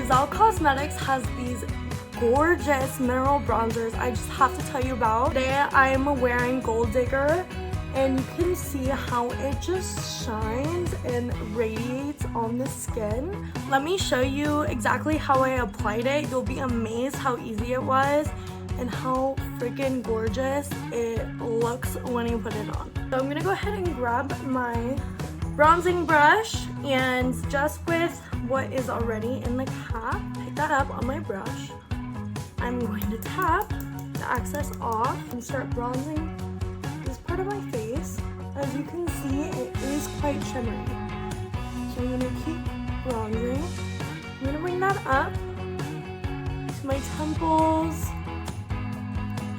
Giselle Cosmetics has these gorgeous mineral bronzers I just have to tell you about. Today I'm wearing Gold Digger, and you can see how it just shines and radiates on the skin. Let me show you exactly how I applied it. You'll be amazed how easy it was and how freaking gorgeous it looks when you put it on. So I'm gonna go ahead and grab my bronzing brush, and just with what is already in the cap, pick that up on my brush. I'm going to tap the excess off and start bronzing this part of my face. As you can see, it is quite shimmery. So I'm gonna keep bronzing. I'm gonna bring that up to my temples,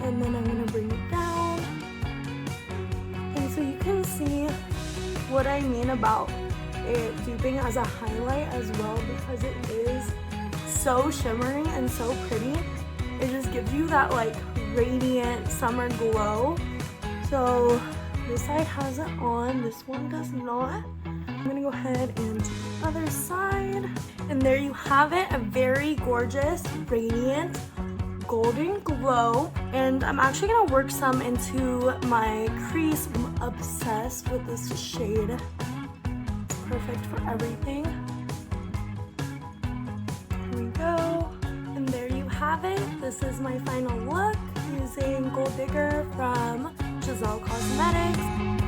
and then I'm gonna bring it down. And so you can see what I mean about it duping as a highlight as well, because it is so shimmery and so pretty. It just gives you that like radiant summer glow. So this side has it on, this one does not. I'm gonna go ahead and do the other side. And there you have it, a very gorgeous, radiant, golden glow. And I'm actually gonna work some into my crease. I'm obsessed with this shade. It's perfect for everything. Here we go. And there you have it. This is my final look using Gold Digger from Giselle Cosmetics.